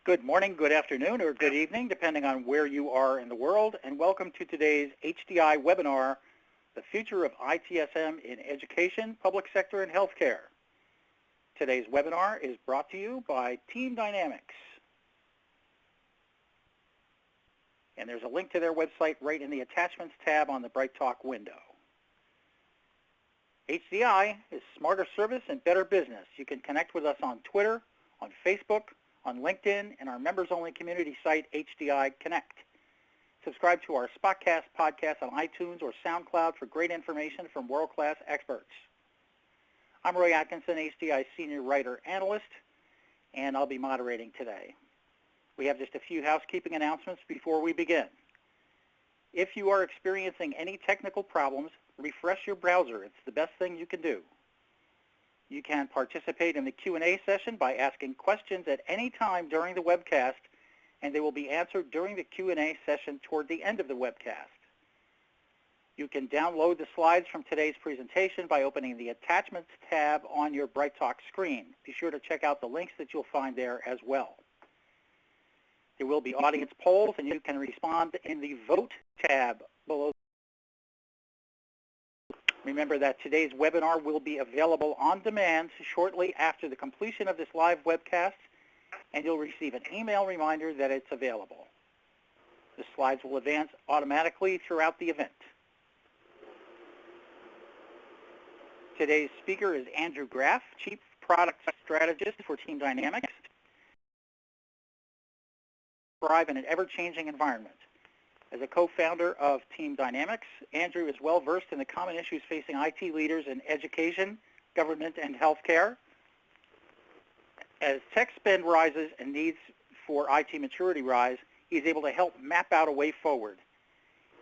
Good morning, good afternoon, or good evening, depending on where you are in the world, and welcome to today's HDI webinar, The Future of ITSM in Education, Public Sector, and Healthcare. Today's webinar is brought to you by Team Dynamics. And there's a link to their website right in the Attachments tab on the Bright Talk window. HDI is smarter service and better business. You can connect with us on Twitter, on Facebook, on LinkedIn, and our members-only community site, HDI Connect. Subscribe to our Spotcast podcast on iTunes or SoundCloud for great information from world-class experts. I'm Roy Atkinson, HDI Senior Writer Analyst, and I'll be moderating today. We have just a few housekeeping announcements before we begin. If you are experiencing any technical problems, refresh your browser. It's the best thing you can do. You can participate in the Q&A session by asking questions at any time during the webcast, and they will be answered during the Q&A session toward the end of the webcast. You can download the slides from today's presentation by opening the Attachments tab on your Bright Talk screen. Be sure to check out the links that you'll find there as well. There will be audience polls, and you can respond in the Vote tab below. Remember that today's webinar will be available on demand shortly after the completion of this live webcast, and you'll receive an email reminder that it's available. The slides will advance automatically throughout the event. Today's speaker is Andrew Graff, Chief Product Strategist for Team Dynamics. Thrive in an ever-changing environment. As a co-founder of Team Dynamics, Andrew is well-versed in the common issues facing IT leaders in education, government, and healthcare. As tech spend rises and needs for IT maturity rise, he's able to help map out a way forward.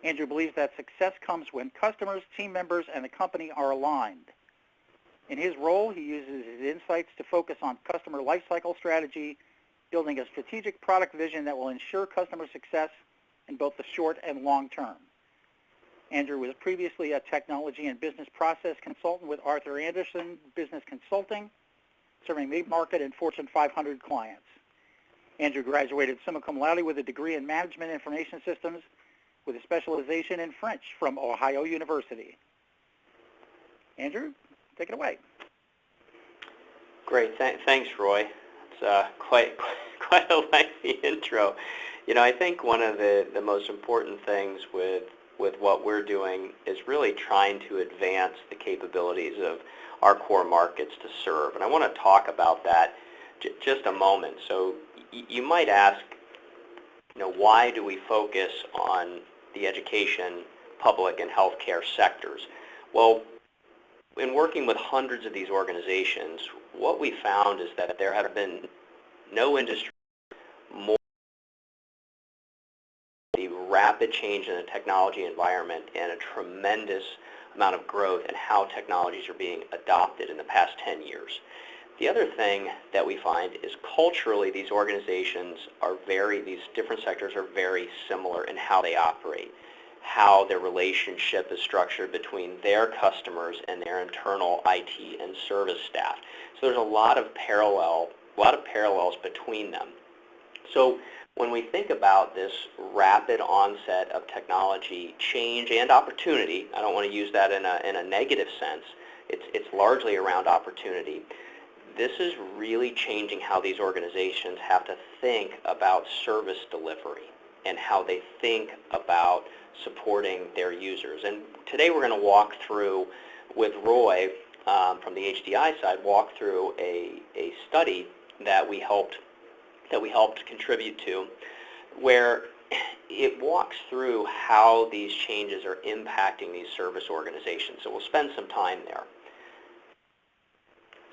Andrew believes that success comes when customers, team members, and the company are aligned. In his role, he uses his insights to focus on customer lifecycle strategy, building a strategic product vision that will ensure customer success in both the short and long term. Andrew was previously a technology and business process consultant with Arthur Andersen Business Consulting, serving mid-market and Fortune 500 clients. Andrew graduated summa cum laude with a degree in Management Information Systems with a specialization in French from Ohio University. Andrew, take it away. Great. Thanks, Roy. It's quite a lengthy intro. You know, I think one of the most important things with what we're doing is really trying to advance the capabilities of our core markets to serve. And I want to talk about that just a moment. So you might ask, you know, why do we focus on the education, public, and healthcare sectors? Well, in working with hundreds of these organizations, what we found is that there have been no industry more the rapid change in the technology environment and a tremendous amount of growth in how technologies are being adopted in the past 10 years. The other thing that we find is culturally these organizations are these different sectors are very similar in how they operate, how their relationship is structured between their customers and their internal IT and service staff. So there's a lot of parallels between them. So when we think about this rapid onset of technology change and opportunity, I don't want to use that in a negative sense, it's largely around opportunity. This is really changing how these organizations have to think about service delivery and how they think about supporting their users. And today we're going to walk through, with Roy from the HDI side, walk through a study that we helped contribute to, where it walks through how these changes are impacting these service organizations. So we'll spend some time there.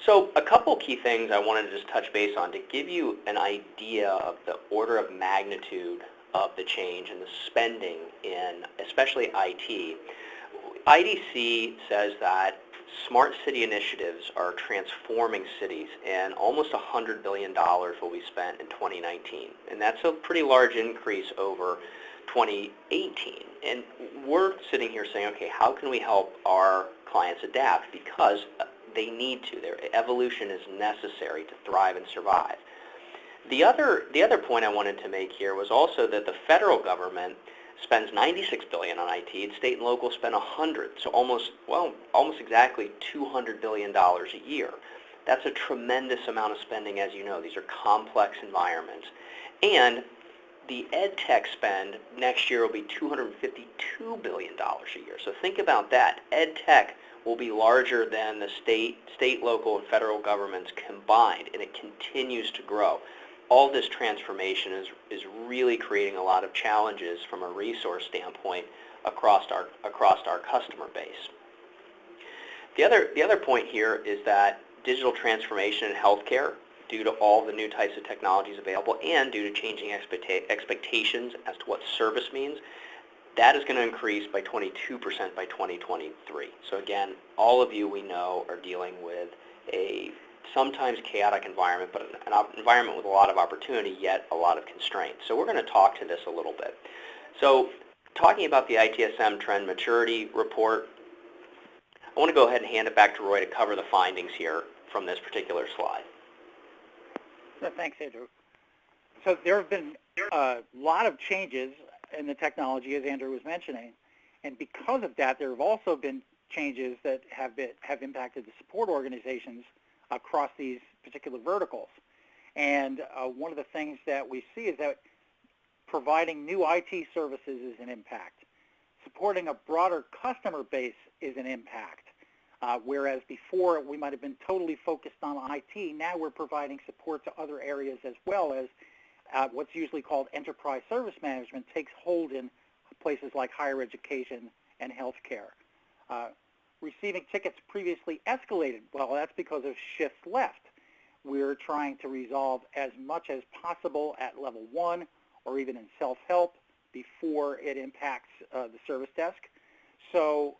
So a couple key things I wanted to just touch base on to give you an idea of the order of magnitude of the change and the spending in especially IT. IDC says that smart city initiatives are transforming cities, and almost $100 billion will be spent in 2019. And that's a pretty large increase over 2018. And we're sitting here saying, okay, how can we help our clients adapt? Because they need to. Their evolution is necessary to thrive and survive. The other point I wanted to make here was also that the federal government spends $96 billion on IT, and state and local spend $100, so almost exactly $200 billion a year. That's a tremendous amount of spending, as you know. These are complex environments. And the ed tech spend next year will be $252 billion a year. So think about that. Ed tech will be larger than the state, local, and federal governments combined, and it continues to grow. All this transformation is really creating a lot of challenges from a resource standpoint across our customer base. The other point here is that digital transformation in healthcare, due to all the new types of technologies available and due to changing expectations as to what service means, that is going to increase by 22% by 2023. So again, all of you we know are dealing with a sometimes chaotic environment, but an environment with a lot of opportunity, yet a lot of constraints. So we're going to talk to this a little bit. So talking about the ITSM Trend Maturity Report, I want to go ahead and hand it back to Roy to cover the findings here from this particular slide. Thanks, Andrew. So there have been a lot of changes in the technology, as Andrew was mentioning, and because of that, there have also been changes that have impacted the support organizations across these particular verticals. And one of the things that we see is that providing new IT services is an impact. Supporting a broader customer base is an impact. Whereas before we might have been totally focused on IT, now we're providing support to other areas as well, as what's usually called enterprise service management takes hold in places like higher education and healthcare. Receiving tickets previously escalated, well, that's because of shifts left. We're trying to resolve as much as possible at level 1 or even in self-help before it impacts the service desk. So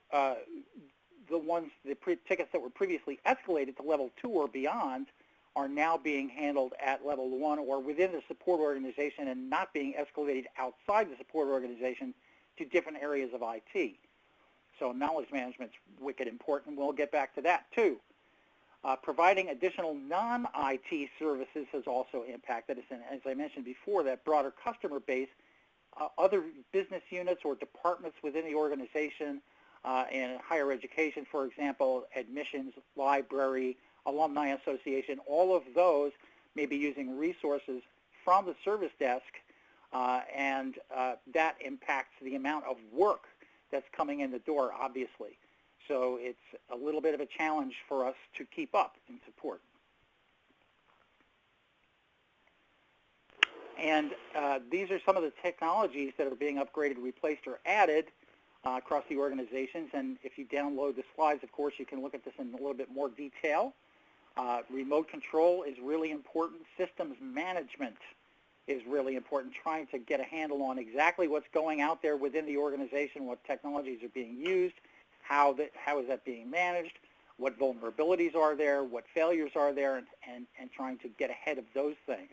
the tickets that were previously escalated to level 2 or beyond are now being handled at level 1 or within the support organization and not being escalated outside the support organization to different areas of IT. So knowledge management's wicked important. We'll get back to that too. Providing additional non-IT services has also impacted us, and as I mentioned before, that broader customer base, other business units or departments within the organization, in higher education, for example, admissions, library, alumni association, all of those may be using resources from the service desk, and that impacts the amount of work that's coming in the door, obviously. So it's a little bit of a challenge for us to keep up in support. And these are some of the technologies that are being upgraded, replaced, or added across the organizations. And if you download the slides, of course, you can look at this in a little bit more detail. Remote control is really important. Systems management is really important, trying to get a handle on exactly what's going out there within the organization, what technologies are being used, how is that being managed, what vulnerabilities are there, what failures are there, and trying to get ahead of those things.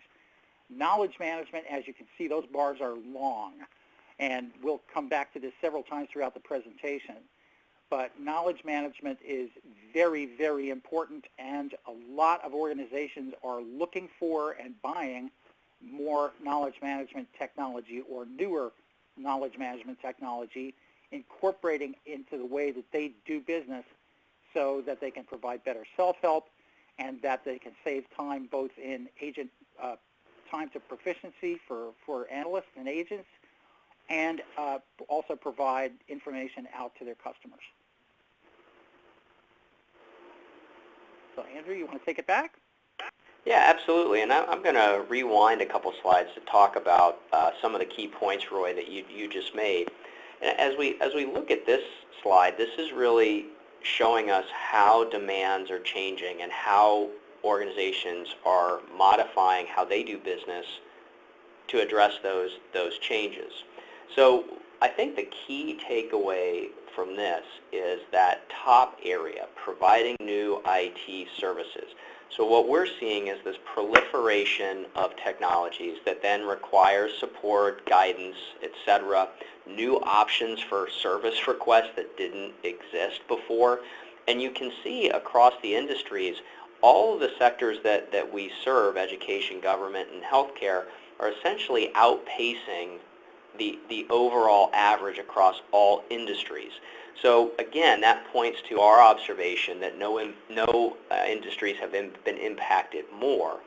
Knowledge management, as you can see, those bars are long, and we'll come back to this several times throughout the presentation. But knowledge management is very, very important, and a lot of organizations are looking for and buying more knowledge management technology or newer knowledge management technology, incorporating into the way that they do business so that they can provide better self-help and that they can save time both in agent time to proficiency for analysts and agents, and also provide information out to their customers. So Andrew, you want to take it back? Yeah, absolutely. And I'm going to rewind a couple slides to talk about some of the key points, Roy, that you just made. And as we look at this slide, this is really showing us how demands are changing and how organizations are modifying how they do business to address those changes. So I think the key takeaway from this is that top area, providing new IT services. So what we're seeing is this proliferation of technologies that then requires support, guidance, etc., new options for service requests that didn't exist before. And you can see across the industries all of the sectors that we serve, education, government, and healthcare, are essentially outpacing the overall average across all industries. So again, that points to our observation that no industries have been impacted more.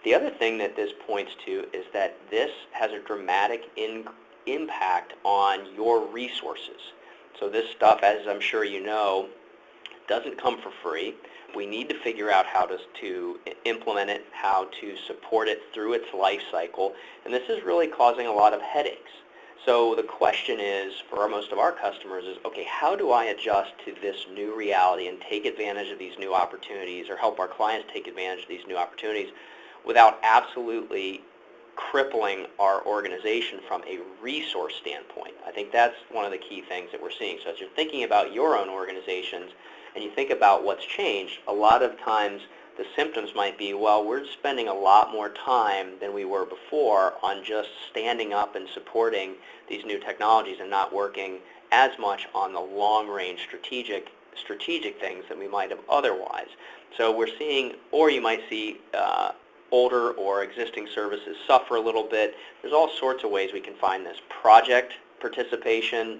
The other thing that this points to is that this has a dramatic impact on your resources. So this stuff, as I'm sure you know, doesn't come for free. We need to figure out how to implement it, how to support it through its life cycle, and this is really causing a lot of headaches. So the question is, for most of our customers, is, okay, how do I adjust to this new reality and take advantage of these new opportunities, or help our clients take advantage of these new opportunities without absolutely crippling our organization from a resource standpoint? I think that's one of the key things that we're seeing. So as you're thinking about your own organizations and you think about what's changed, a lot of times the symptoms might be, well, we're spending a lot more time than we were before on just standing up and supporting these new technologies and not working as much on the long-range strategic things that we might have otherwise. So we're seeing, or you might see older or existing services suffer a little bit. There's all sorts of ways we can find this. Project participation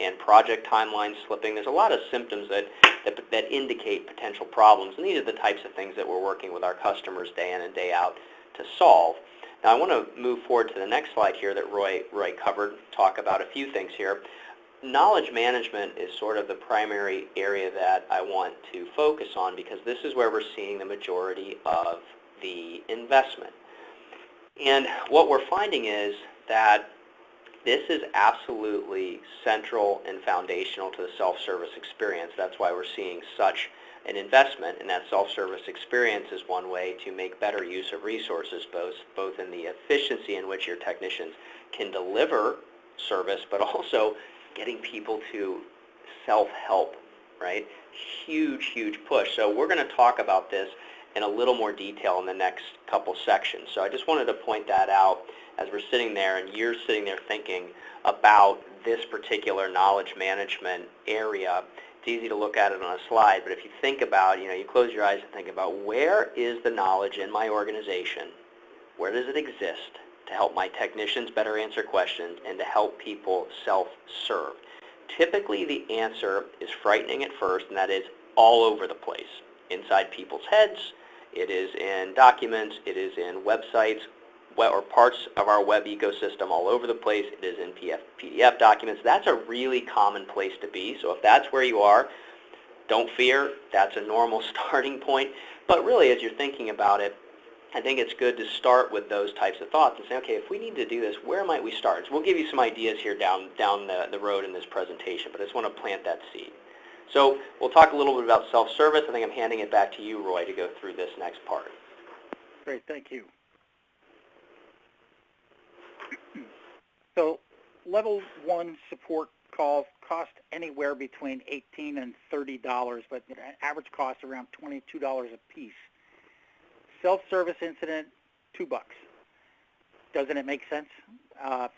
and project timelines slipping. There's a lot of symptoms that indicate potential problems, and these are the types of things that we're working with our customers day in and day out to solve. Now I want to move forward to the next slide here that Roy covered, talk about a few things here. Knowledge management is sort of the primary area that I want to focus on, because this is where we're seeing the majority of the investment. And what we're finding is that this is absolutely central and foundational to the self-service experience. That's why we're seeing such an investment, and that self-service experience is one way to make better use of resources, both in the efficiency in which your technicians can deliver service, but also getting people to self-help, right? Huge, huge push. So we're going to talk about this in a little more detail in the next couple sections. So I just wanted to point that out as we're sitting there and you're sitting there thinking about this particular knowledge management area. It's easy to look at it on a slide, but if you think about, you close your eyes and think about, where is the knowledge in my organization? Where does it exist to help my technicians better answer questions and to help people self-serve? Typically the answer is frightening at first, and that is all over the place. Inside people's heads, it is in documents, it is in websites, or parts of our web ecosystem all over the place. It is in PDF documents. That's a really common place to be. So if that's where you are, don't fear. That's a normal starting point. But really, as you're thinking about it, I think it's good to start with those types of thoughts and say, okay, if we need to do this, where might we start? So we'll give you some ideas here down the road in this presentation, but I just want to plant that seed. So we'll talk a little bit about self-service. I think I'm handing it back to you, Roy, to go through this next part. Great, thank you. So level 1 support calls cost anywhere between $18 and $30, but average cost around $22 a piece. Self-service incident, $2. Doesn't it make sense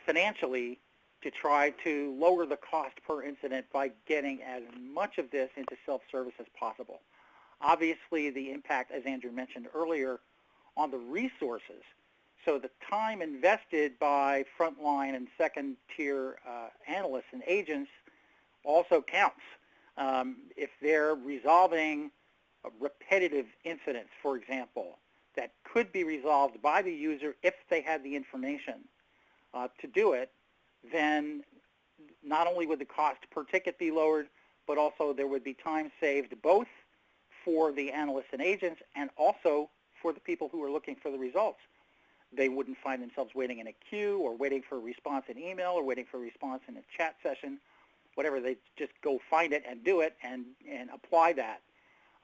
financially to try to lower the cost per incident by getting as much of this into self-service as possible? Obviously, the impact, as Andrew mentioned earlier, on the resources. So the time invested by frontline and second-tier analysts and agents also counts. If they're resolving repetitive incidents, for example, that could be resolved by the user if they had the information to do it, then not only would the cost per ticket be lowered, but also there would be time saved both for the analysts and agents and also for the people who are looking for the results. They wouldn't find themselves waiting in a queue or waiting for a response in email or waiting for a response in a chat session, whatever. They just go find it and do it and apply that.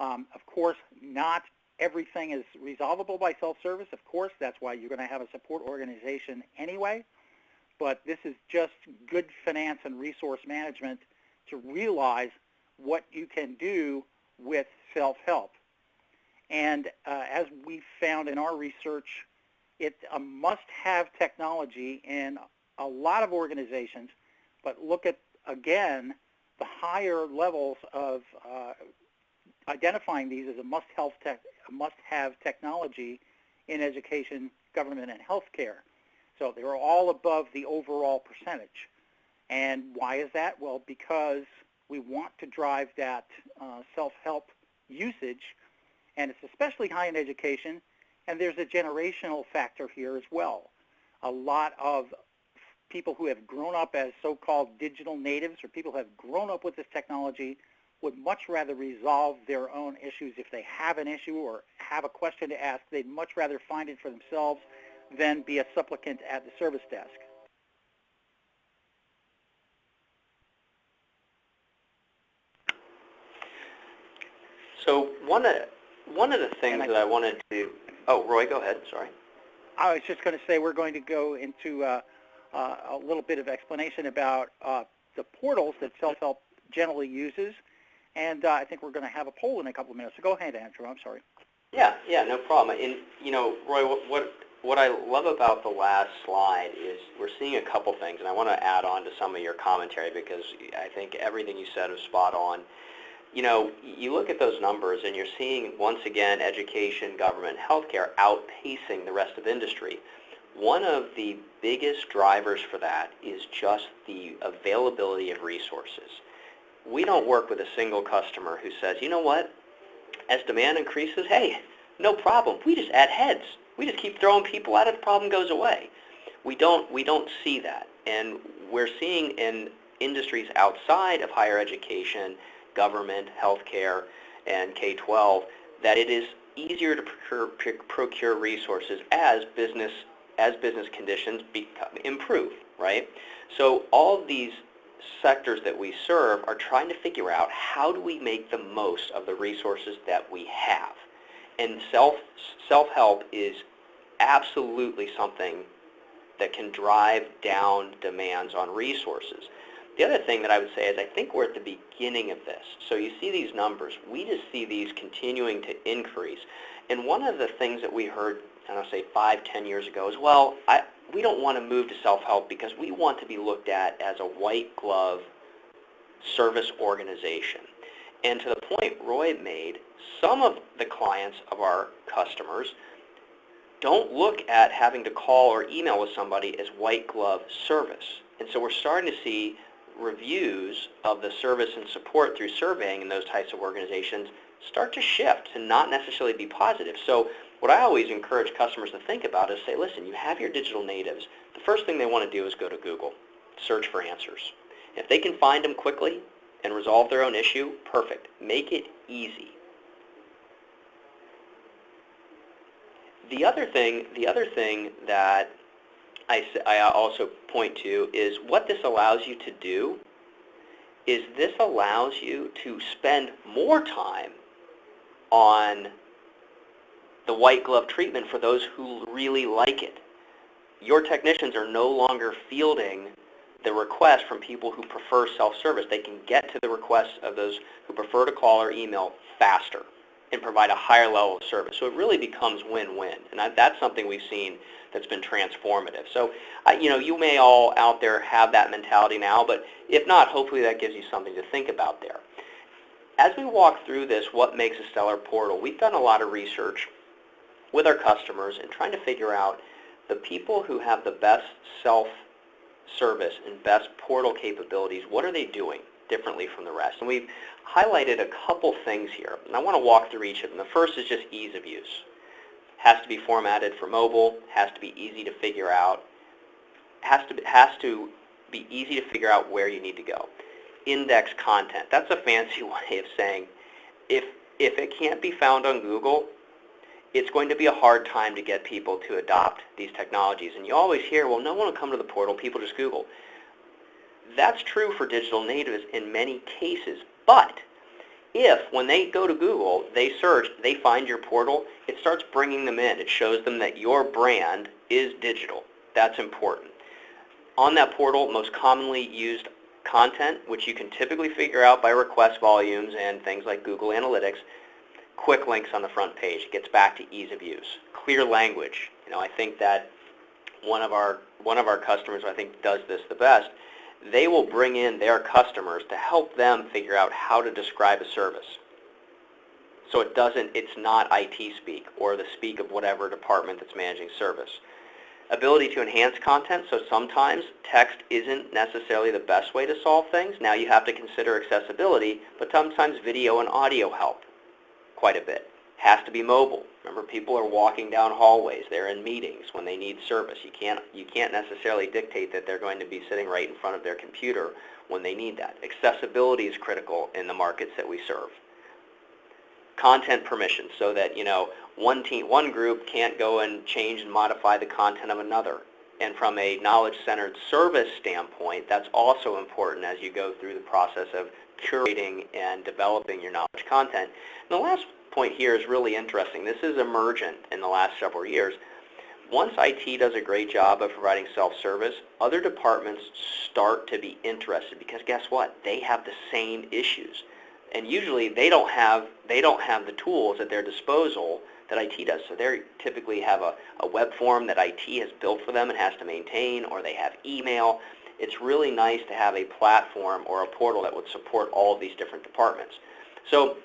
Of course, not everything is resolvable by self-service. Of course, that's why you're going to have a support organization anyway. But this is just good finance and resource management to realize what you can do with self-help. And as we found in our research, it's a must-have technology in a lot of organizations, but look at, again, the higher levels of identifying these as a must-have technology in education, government, and healthcare. So they were all above the overall percentage. And why is that? Well, because we want to drive that self-help usage, and it's especially high in education, and there's a generational factor here as well. A lot of people who have grown up as so-called digital natives, or people who have grown up with this technology, would much rather resolve their own issues. If they have an issue or have a question to ask, they'd much rather find it for themselves than be a supplicant at the service desk. So one of the things that I wanted to, oh, Roy, go ahead, sorry. I was just going to say we're going to go into a little bit of explanation about the portals that self-help generally uses, and I think we're going to have a poll in a couple of minutes. So go ahead, Andrew. I'm sorry. Yeah, no problem. And Roy, what I love about the last slide is we're seeing a couple things, and I want to add on to some of your commentary because I think everything you said was spot on. You look at those numbers and you're seeing, once again, education, government, healthcare outpacing the rest of industry. One of the biggest drivers for that is just the availability of resources. We don't work with a single customer who says, you know what, as demand increases, hey, no problem. We just add heads. We just keep throwing people at it, the problem goes away. We don't see that. And we're seeing in industries outside of higher education, government, healthcare, and K-12, that it is easier to procure resources as business conditions improve, right? So all these sectors that we serve are trying to figure out how do we make the most of the resources that we have. And self-help is absolutely something that can drive down demands on resources. The other thing that I would say is I think we're at the beginning of this. So you see these numbers. We just see these continuing to increase. And one of the things that we heard, I don't know, say 5-10 years ago is, well, we don't want to move to self-help because we want to be looked at as a white glove service organization. And to the point Roy made, some of the clients of our customers don't look at having to call or email with somebody as white glove service. And so we're starting to see reviews of the service and support through surveying in those types of organizations start to shift to not necessarily be positive. So what I always encourage customers to think about is say, listen, you have your digital natives. The first thing they want to do is go to Google, search for answers. If they can find them quickly and resolve their own issue, perfect. Make it easy. The other thing that I also point to is what this allows you to do is this allows you to spend more time on the white glove treatment for those who really like it. Your technicians are no longer fielding the requests from people who prefer self-service. They can get to the requests of those who prefer to call or email faster and provide a higher level of service. So it really becomes win-win, and that's something we've seen that's been transformative. So, you may all out there have that mentality now, but if not, hopefully that gives you something to think about there. As we walk through this, what makes a stellar portal, we've done a lot of research with our customers and trying to figure out the people who have the best self-service and best portal capabilities, what are they doing differently from the rest? And we've highlighted a couple things here, and I want to walk through each of them. The first is just ease of use. Has to be formatted for mobile, has to be easy to figure out, has to be easy to figure out where you need to go. Index content, that's a fancy way of saying if it can't be found on Google, it's going to be a hard time to get people to adopt these technologies. And you always hear, well, no one will come to the portal, people just Google. That's true for digital natives in many cases, but if when they go to Google, they search, they find your portal, it starts bringing them in. It shows them that your brand is digital. That's important. On that portal, most commonly used content, which you can typically figure out by request volumes and things like Google Analytics, quick links on the front page. It gets back to ease of use. Clear language. I think that one of our customers, I think, does this the best. They will bring in their customers to help them figure out how to describe a service. So it's not IT speak or the speak of whatever department that's managing service. Ability to enhance content, so sometimes text isn't necessarily the best way to solve things. Now you have to consider accessibility, but sometimes video and audio help quite a bit. Has to be mobile. Remember, people are walking down hallways. They're in meetings when they need service. You can't necessarily dictate that they're going to be sitting right in front of their computer when they need that. Accessibility is critical in the markets that we serve. Content permission, so that one group can't go and change and modify the content of another. And from a knowledge-centered service standpoint, that's also important as you go through the process of curating and developing your knowledge content. And the last point here is really interesting. This is emergent in the last several years. Once IT does a great job of providing self-service, other departments start to be interested because guess what? They have the same issues. And usually they don't have the tools at their disposal that IT does. So they typically have a web form that IT has built for them and has to maintain, or they have email. It's really nice to have a platform or a portal that would support all of these different departments. So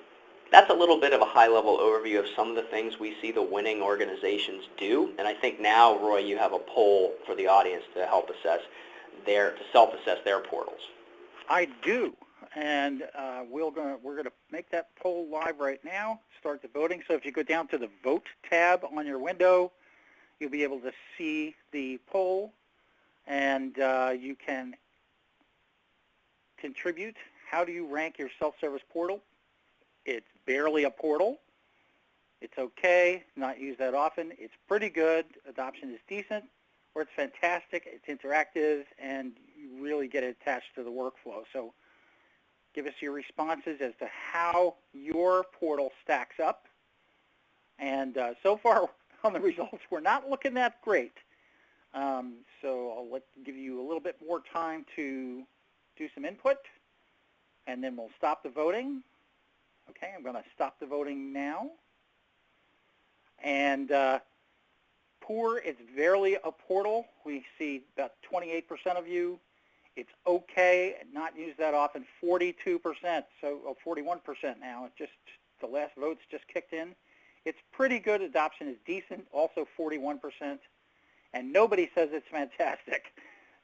that's a little bit of a high-level overview of some of the things we see the winning organizations do. And I think now, Roy, you have a poll for the audience to help self-assess their portals. I do. And we're going to make that poll live right now, start the voting. So if you go down to the Vote tab on your window, you'll be able to see the poll, and you can contribute. How do you rank your self-service portal? It's barely a portal. It's okay, not used that often. It's pretty good. Adoption is decent, or it's fantastic. It's interactive, and you really get attached to the workflow. So give us your responses as to how your portal stacks up. And so far on the results, we're not looking that great. So I'll give you a little bit more time to do some input, and then we'll stop the voting. Okay, I'm going to stop the voting now. And poor, it's barely a portal. We see about 28% of you. It's okay, not used that often, 42%, so 41% now. It just, the last votes just kicked in. It's pretty good. Adoption is decent, also 41%. And nobody says it's fantastic.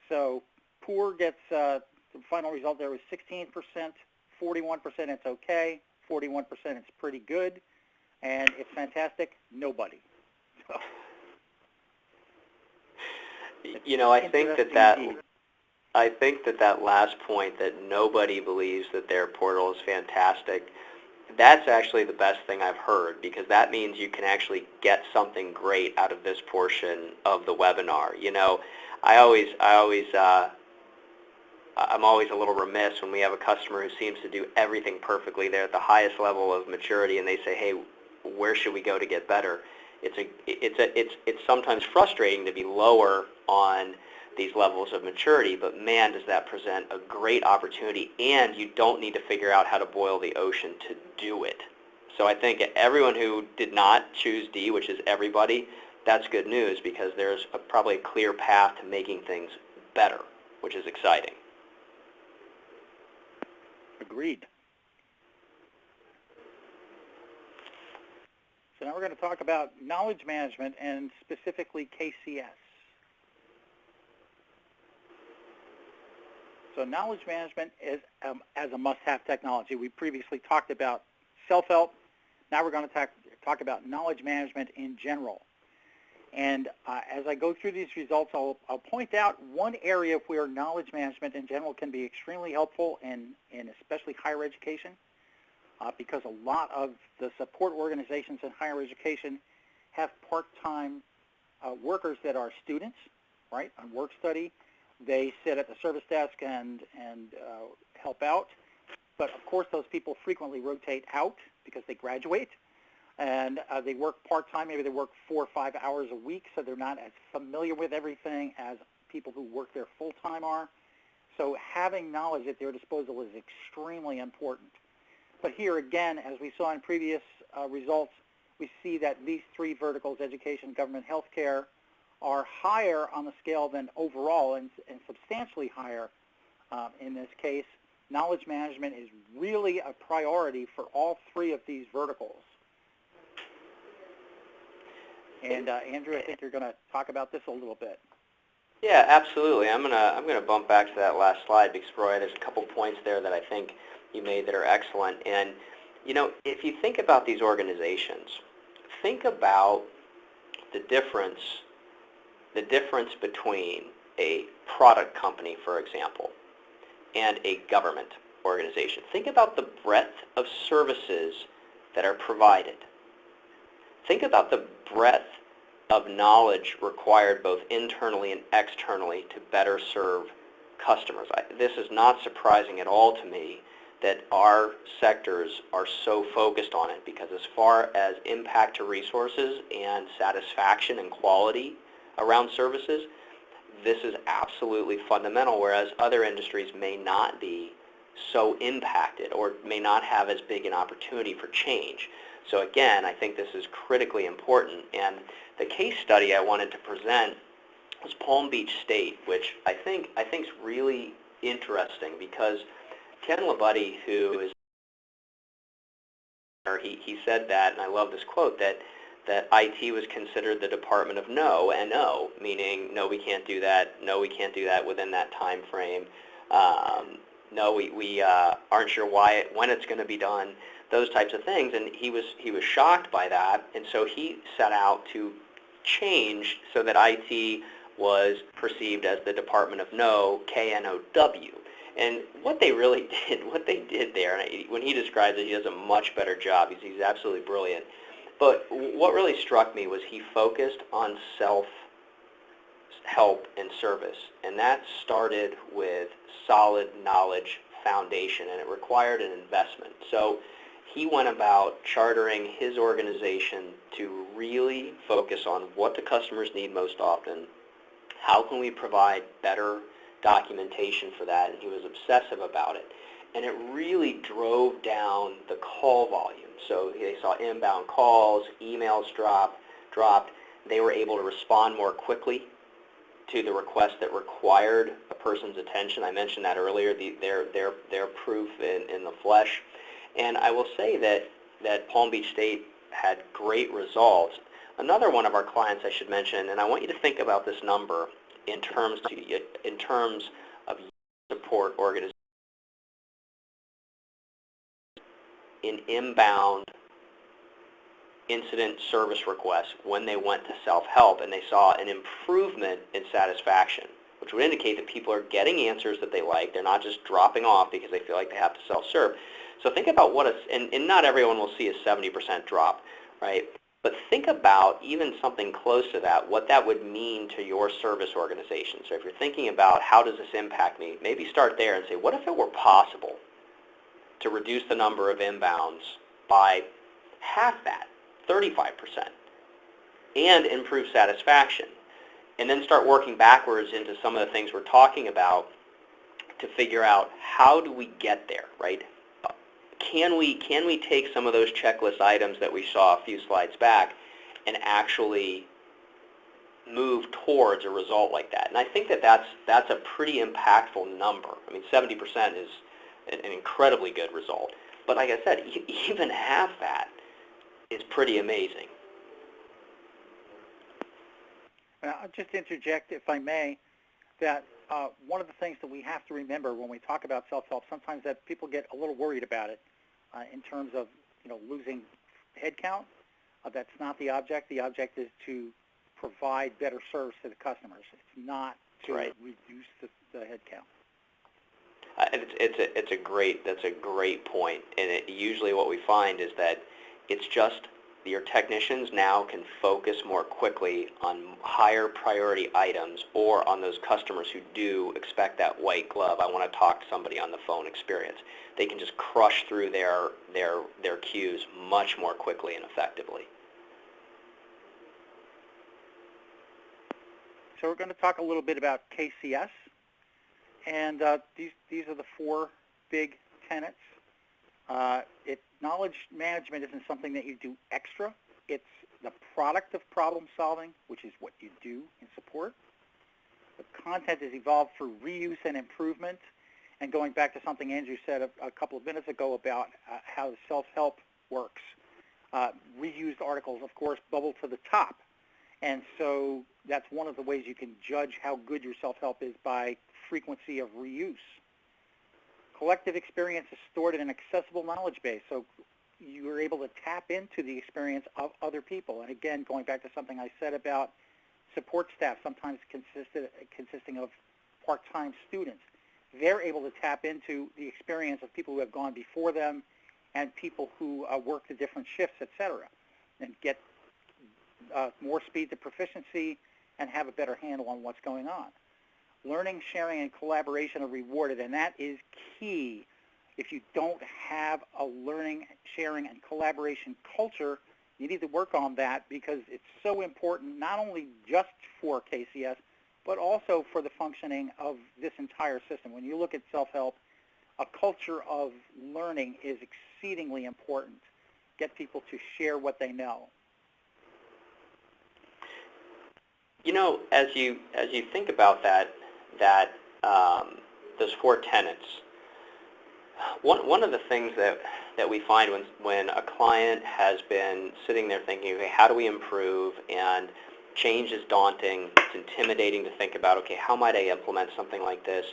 So poor gets, the final result there was 16%, 41% it's okay, 41% it's pretty good, and it's fantastic, nobody. So, I think that last point, that nobody believes that their portal is fantastic, that's actually the best thing I've heard, because that means you can actually get something great out of this portion of the webinar. I'm always a little remiss when we have a customer who seems to do everything perfectly. They're at the highest level of maturity, and they say, "Hey, where should we go to get better?" It's sometimes frustrating to be lower on these levels of maturity, but man, does that present a great opportunity, and you don't need to figure out how to boil the ocean to do it. So I think everyone who did not choose D, which is everybody, that's good news, because there's probably a clear path to making things better, which is exciting. Agreed. So now we're going to talk about knowledge management, and specifically KCS. So knowledge management is as a must-have technology. We previously talked about self-help. Now we're going to talk about knowledge management in general. And as I go through these results, I'll point out one area where knowledge management in general can be extremely helpful in especially higher education, because a lot of the support organizations in higher education have part-time workers that are students, right, on work study. They sit at the service desk and help out. But of course, those people frequently rotate out because they graduate, and they work part-time. Maybe they work 4 or 5 hours a week, so they're not as familiar with everything as people who work there full-time are. So having knowledge at their disposal is extremely important. But here again, as we saw in previous results, we see that these three verticals, education, government, healthcare, are higher on the scale than overall, and substantially higher in this case. knowledge management is really a priority for all three of these verticals. And Andrew, I think you're going to talk about this a little bit. Yeah, absolutely. I'm gonna bump back to that last slide because, Roy, there's a couple points there that I think you made that are excellent. And if you think about these organizations, think about the difference between a product company, for example, and a government organization. Think about the breadth of services that are provided. Think about the breadth of knowledge required both internally and externally to better serve customers. This is not surprising at all to me that our sectors are so focused on it, because as far as impact to resources and satisfaction and quality around services, this is absolutely fundamental, whereas other industries may not be so impacted or may not have as big an opportunity for change. So again, I think this is critically important. And the case study I wanted to present was Palm Beach State, which I think is really interesting because Ken Labuddy, who is, he said that, and I love this quote, that IT was considered the department of no, N-O, meaning no, we can't do that, no, we can't do that within that time frame, no, we aren't sure when it's going to be done, those types of things, and he was shocked by that, and so he set out to change so that IT was perceived as the department of no, K-N-O-W. And what they really did there, and when he describes it, he does a much better job. He's absolutely brilliant. But what really struck me was he focused on self-help and service, and that started with solid knowledge foundation, and it required an investment. So he went about chartering his organization to really focus on what the customers need most often, how can we provide better documentation for that, and he was obsessive about it. And it really drove down the call volume. So they saw inbound calls, emails dropped. They were able to respond more quickly to the requests that required a person's attention. I mentioned that earlier, their proof in the flesh. And I will say that Palm Beach State had great results. Another one of our clients I should mention, and I want you to think about this number in terms of support organizations in inbound incident service requests when they went to self-help, and they saw an improvement in satisfaction, which would indicate that people are getting answers that they like. They're not just dropping off because they feel like they have to self-serve. So think about and not everyone will see a 70% drop, right? But think about even something close to that, what that would mean to your service organization. So if you're thinking about how does this impact me, maybe start there and say, what if it were possible to reduce the number of inbounds by half that, 35%, and improve satisfaction? And then start working backwards into some of the things we're talking about to figure out how do we get there, right? Can we take some of those checklist items that we saw a few slides back and actually move towards a result like that? And I think that's a pretty impactful number. I mean, 70% is an incredibly good result. But like I said, even half that is pretty amazing. I'll just interject, if I may, that one of the things that we have to remember when we talk about self-help, sometimes that people get a little worried about it in terms of losing headcount. That's not the object. The object is to provide better service to the customers. It's not to reduce the headcount. That's a great point. And usually what we find is that it's just your technicians now can focus more quickly on higher priority items or on those customers who do expect that white glove, I want to talk to somebody on the phone experience. They can just crush through their queues much more quickly and effectively. So we're going to talk a little bit about KCS, and these are the four big tenets. Knowledge management isn't something that you do extra. It's the product of problem solving, which is what you do in support. The content is evolved through reuse and improvement, And going back to something Andrew said a couple of minutes ago about how self-help works, reused articles, of course, bubble to the top. And so that's one of the ways you can judge how good your self-help is by frequency of reuse. Collective experience is stored in an accessible knowledge base, so you are able to tap into the experience of other people. And again, going back to something I said about support staff, sometimes consisting of part-time students, they're able to tap into the experience of people who have gone before them and people who work the different shifts, et cetera, and get more speed to proficiency and have a better handle on what's going on. Learning, sharing, and collaboration are rewarded, and that is key. If you don't have a learning, sharing, and collaboration culture, you need to work on that because it's so important not only just for KCS, but also for the functioning of this entire system. When you look at self-help, a culture of learning is exceedingly important. Get people to share what they know. You know, as you think about those 4 tenets, one of the things that we find when a client has been sitting there thinking, okay, how do we improve, and change is daunting, it's intimidating to think about, okay, how might I implement something like this?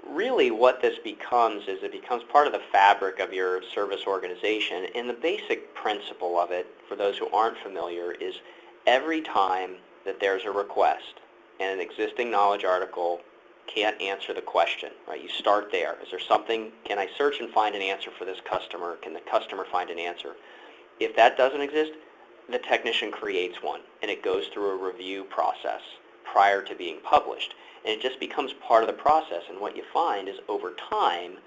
Really what this becomes is it becomes part of the fabric of your service organization, and the basic principle of it, for those who aren't familiar, is every time that there's a request and an existing knowledge article can't answer the question, right? You start there. Is there something, can I search and find an answer for this customer? Can the customer find an answer? If that doesn't exist, the technician creates one, and it goes through a review process prior to being published. And it just becomes part of the process, and what you find is over time,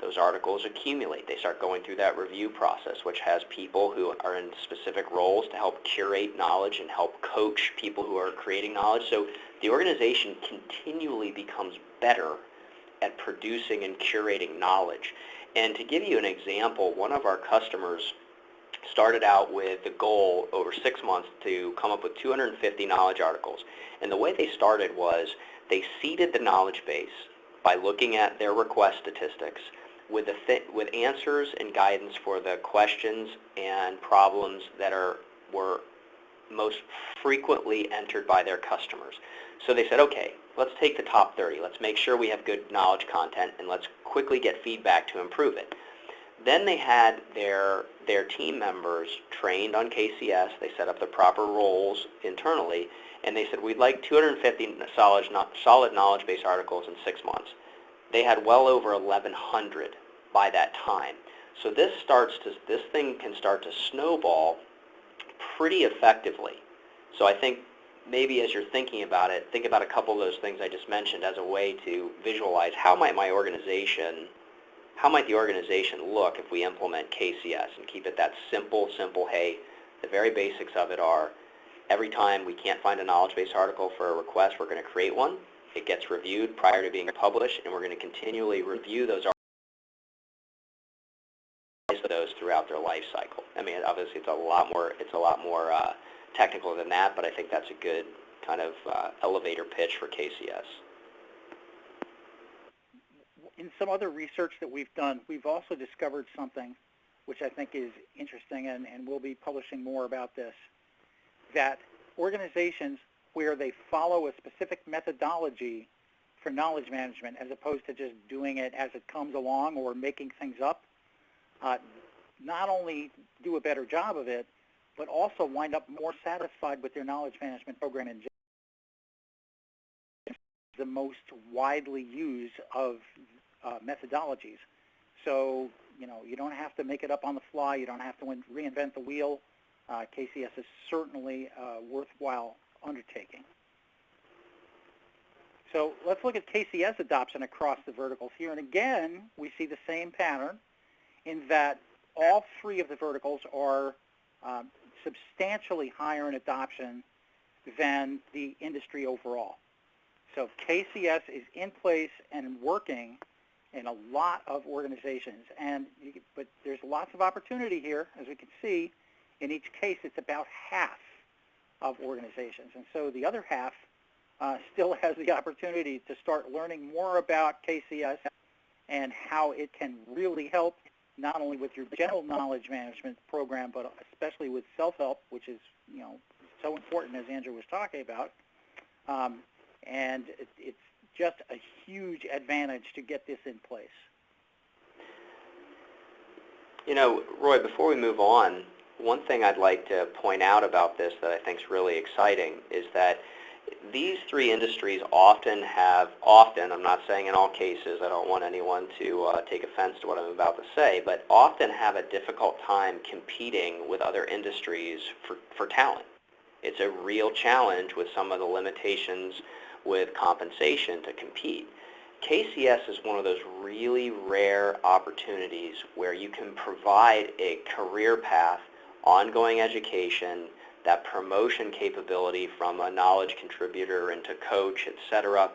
those articles accumulate. They start going through that review process, which has people who are in specific roles to help curate knowledge and help coach people who are creating knowledge. So the organization continually becomes better at producing and curating knowledge. And to give you an example, one of our customers started out with the goal over 6 months to come up with 250 knowledge articles. And the way they started was they seeded the knowledge base by looking at their request statistics with answers and guidance for the questions and problems that were most frequently entered by their customers. So they said, okay, let's take the top 30. Let's make sure we have good knowledge content, and let's quickly get feedback to improve it. Then they had their team members trained on KCS. They set up the proper roles internally, and they said, we'd like 250 solid knowledge base articles in 6 months. They had well over 1,100 by that time. So this thing can start to snowball pretty effectively. So I think maybe as you're thinking about it, think about a couple of those things I just mentioned as a way to visualize how might the organization look if we implement KCS and keep it that simple, hey, the very basics of it are every time we can't find a knowledge base article for a request, we're going to create one. It gets reviewed prior to being published, and we're going to continually review those throughout their life cycle. I mean, obviously it's a lot more technical than that, but I think that's a good kind of elevator pitch for KCS. In some other research that we've done, we've also discovered something which I think is interesting, and we'll be publishing more about this, that organizations where they follow a specific methodology for knowledge management as opposed to just doing it as it comes along or making things up, not only do a better job of it, but also wind up more satisfied with their knowledge management program in general. The most widely used of methodologies. So, you don't have to make it up on the fly. You don't have to reinvent the wheel. KCS is certainly a worthwhile undertaking. So let's look at KCS adoption across the verticals here. And again, we see the same pattern in that all 3 of the verticals are substantially higher in adoption than the industry overall. So KCS is in place and working in a lot of organizations, but there's lots of opportunity here. As we can see, in each case, it's about half of organizations. And so the other half still has the opportunity to start learning more about KCS and how it can really help not only with your general knowledge management program, but especially with self-help, which is, so important, as Andrew was talking about. And it's just a huge advantage to get this in place. Roy, before we move on, one thing I'd like to point out about this that I think is really exciting is that these three industries often, I'm not saying in all cases, I don't want anyone to take offense to what I'm about to say, but often have a difficult time competing with other industries for talent. It's a real challenge with some of the limitations with compensation to compete. KCS is one of those really rare opportunities where you can provide a career path, ongoing education, that promotion capability from a knowledge contributor into coach, etc.,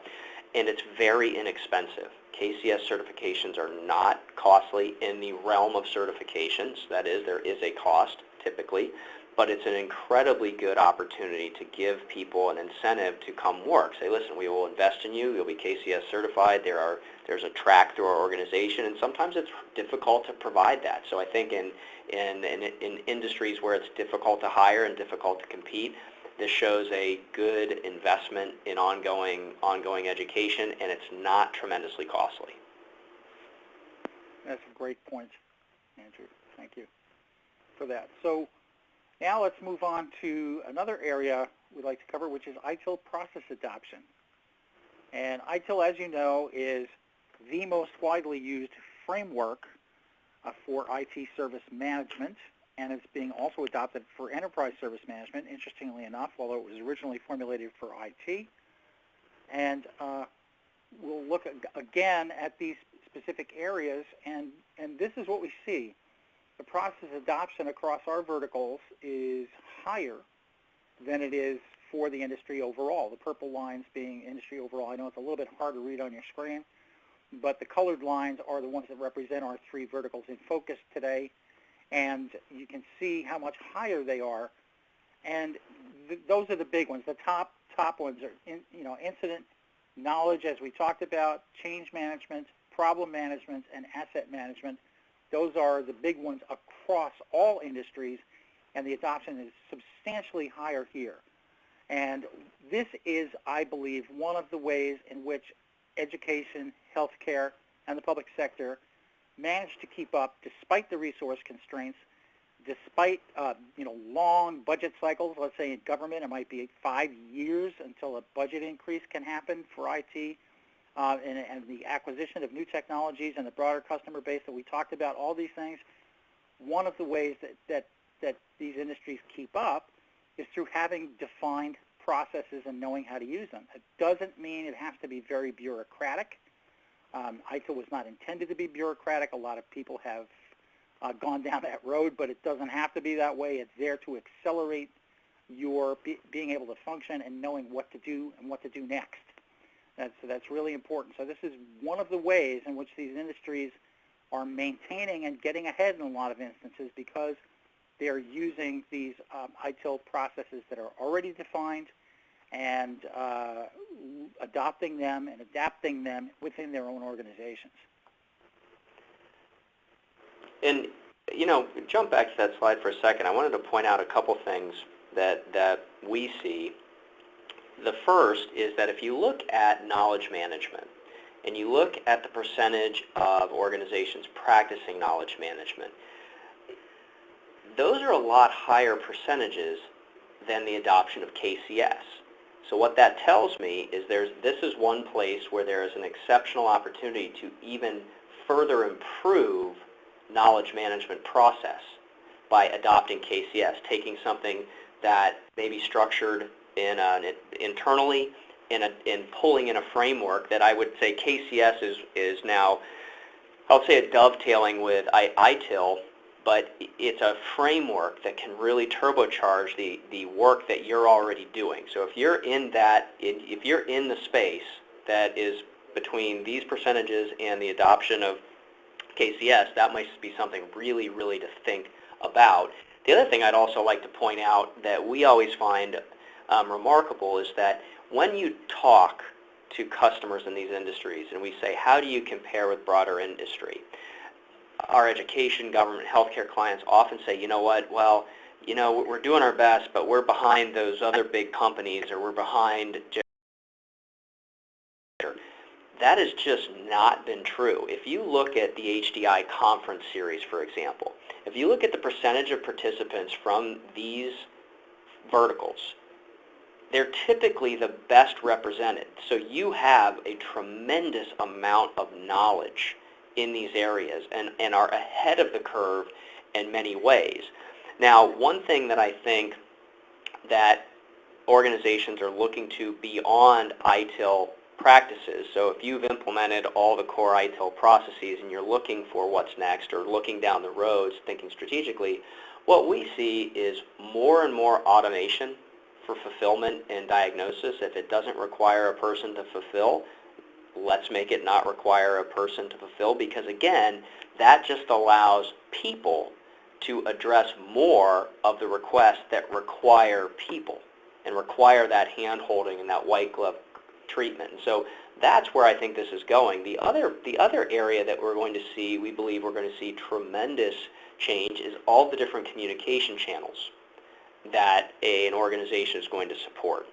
and it's very inexpensive. KCS certifications are not costly in the realm of certifications. That is, there is a cost typically, but it's an incredibly good opportunity to give people an incentive to come work. Say, listen, we will invest in you. You'll be KCS certified. There's a track through our organization, and sometimes it's difficult to provide that. So I think in industries where it's difficult to hire and difficult to compete, this shows a good investment in ongoing education, and it's not tremendously costly. That's a great point, Andrew. Thank you for that. So now let's move on to another area we'd like to cover, which is ITIL process adoption. And ITIL, as you know, is the most widely used framework for IT service management, and it's being also adopted for enterprise service management, interestingly enough, although it was originally formulated for IT. And we'll look again at these specific areas, and this is what we see. The process adoption across our verticals is higher than it is for the industry overall. The purple lines being industry overall. I know it's a little bit hard to read on your screen, but the colored lines are the ones that represent our three verticals in focus today, and you can see how much higher they are. And those are the big ones. The top ones are incident knowledge, as we talked about, change management, problem management, and asset management. Those are the big ones across all industries, and the adoption is substantially higher here. And this is, I believe, one of the ways in which education, healthcare, and the public sector manage to keep up despite the resource constraints, despite long budget cycles. Let's say in government it might be 5 years until a budget increase can happen for IT. And the acquisition of new technologies and the broader customer base that we talked about, all these things, one of the ways that these industries keep up is through having defined processes and knowing how to use them. It doesn't mean it has to be very bureaucratic. ITIL was not intended to be bureaucratic. A lot of people have gone down that road, but it doesn't have to be that way. It's there to accelerate your being able to function and knowing what to do and what to do next. That's really important. So this is one of the ways in which these industries are maintaining and getting ahead in a lot of instances, because they're using these ITIL processes that are already defined and adopting them and adapting them within their own organizations. And, jump back to that slide for a second. I wanted to point out a couple things that we see. The first is that if you look at knowledge management and you look at the percentage of organizations practicing knowledge management, those are a lot higher percentages than the adoption of KCS. So what that tells me is this is one place where there is an exceptional opportunity to even further improve knowledge management process by adopting KCS, taking something that may be structured internally in pulling in a framework that I would say KCS is now, I'll say, a dovetailing with ITIL, but it's a framework that can really turbocharge the work that you're already doing. So if you're in the space that is between these percentages and the adoption of KCS, that might be something really, really to think about. The other thing I'd also like to point out that we always find remarkable is that when you talk to customers in these industries and we say, how do you compare with broader industry? Our education, government, healthcare clients often say, you know what, well, you know, we're doing our best, but we're behind those other big companies, or we're behind. That has just not been true. If you look at the HDI conference series, for example, if you look at the percentage of participants from these verticals, they're typically the best represented. So you have a tremendous amount of knowledge in these areas and are ahead of the curve in many ways. Now, one thing that I think that organizations are looking to beyond ITIL practices, so if you've implemented all the core ITIL processes and you're looking for what's next or looking down the roads, thinking strategically, what we see is more and more automation for fulfillment and diagnosis. If it doesn't require a person to fulfill, let's make it not require a person to fulfill, because again, that just allows people to address more of the requests that require people and require that hand-holding and that white glove treatment. And so that's where I think this is going. The other area that we're going to see, we believe we're going to see tremendous change, is all the different communication channels that an organization is going to support.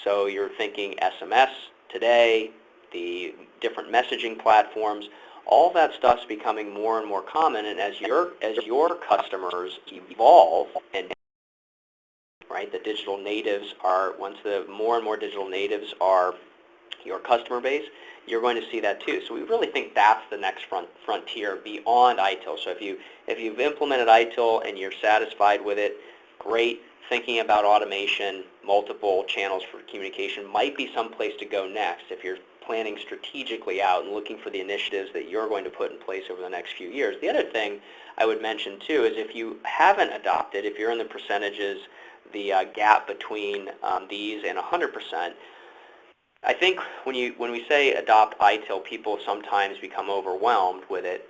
So you're thinking SMS today, the different messaging platforms, all that stuff's becoming more and more common, and as your customers evolve, and right, the digital natives are, once the more and more digital natives are your customer base, you're going to see that too. So we really think that's the next frontier beyond ITIL. So if you've implemented ITIL and you're satisfied with it, great. Thinking about automation, multiple channels for communication might be some place to go next if you're planning strategically out and looking for the initiatives that you're going to put in place over the next few years. The other thing I would mention too is if you haven't adopted, if you're in the percentages, the gap between these and 100%, I think when we say adopt ITIL, people sometimes become overwhelmed with it.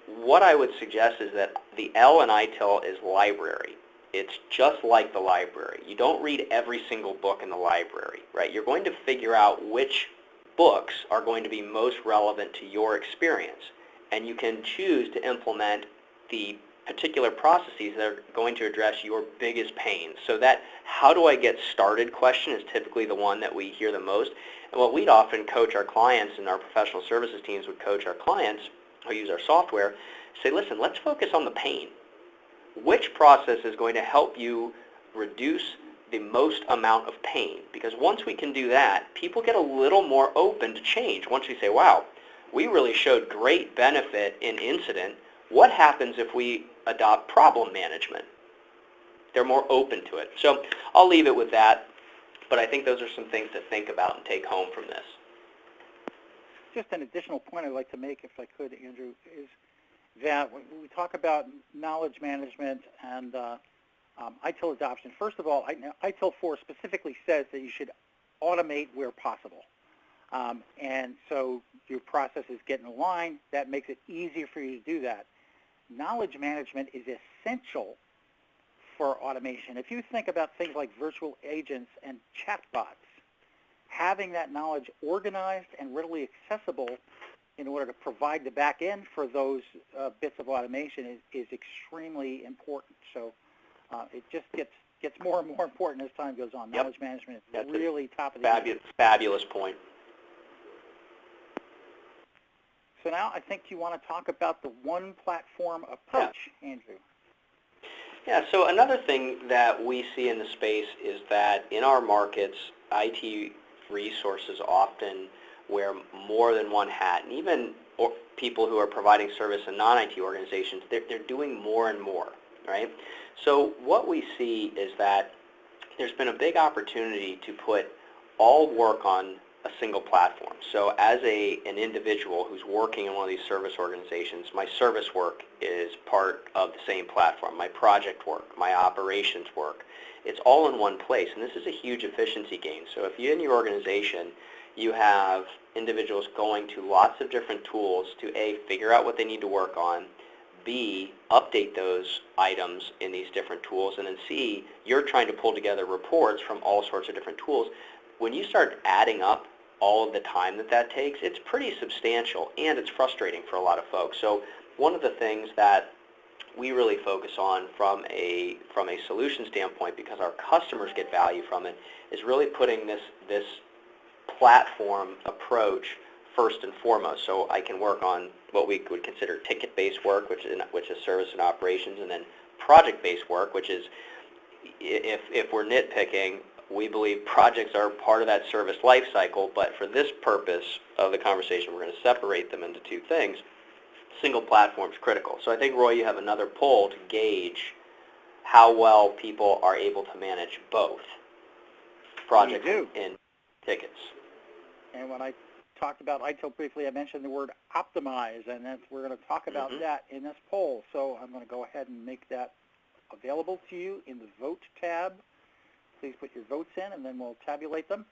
What I would suggest is that the L in ITIL is library. It's just like the library. You don't read every single book in the library, right? You're going to figure out which books are going to be most relevant to your experience, and you can choose to implement the particular processes that are going to address your biggest pains. So that how do I get started question is typically the one that we hear the most. And what we'd often coach our clients, and our professional services teams would coach our clients who use our software, say, listen, let's focus on the pain. Which process is going to help you reduce the most amount of pain? Because once we can do that, people get a little more open to change. Once we say, wow, we really showed great benefit in incident, what happens if we adopt problem management? They're more open to it. So I'll leave it with that, but I think those are some things to think about and take home from this. Just an additional point I'd like to make, if I could, Andrew, is that when we talk about knowledge management and ITIL adoption, first of all, ITIL 4 specifically says that you should automate where possible. And so your processes get in line. That makes it easier for you to do that. Knowledge management is essential for automation. If you think about things like virtual agents and chatbots, having that knowledge organized and readily accessible in order to provide the back end for those bits of automation is extremely important. So it just gets more and more important as time goes on. Knowledge management is That's really top of the fabulous point. So now I think you want to talk about the one platform approach, Andrew. Yeah, so another thing that we see in the space is that in our markets, IT resources often wear more than one hat, and even people who are providing service in non-IT organizations, they're doing more and more, right? So what we see is that there's been a big opportunity to put all work on a single platform. So as an individual who's working in one of these service organizations, my service work is part of the same platform. My project work, my operations work, it's all in one place, and this is a huge efficiency gain. So if you're in your organization, you have individuals going to lots of different tools to A, figure out what they need to work on, B, update those items in these different tools, and then C, you're trying to pull together reports from all sorts of different tools. When you start adding up all of the time that takes, it's pretty substantial, and it's frustrating for a lot of folks. So one of the things that we really focus on from a solution standpoint, because our customers get value from it, is really putting this platform approach first and foremost. So I can work on what we would consider ticket-based work, which is service and operations, and then project-based work, which is, if we're nitpicking, we believe projects are part of that service life cycle, but for this purpose of the conversation, we're going to separate them into two things. Single platform is critical. So I think, Roy, you have another poll to gauge how well people are able to manage both projects and tickets. And when I talked about ITIL briefly, I mentioned the word optimize, and we're going to talk about that in this poll. So I'm going to go ahead and make that available to you in the Vote tab. Please put your votes in, and then we'll tabulate them.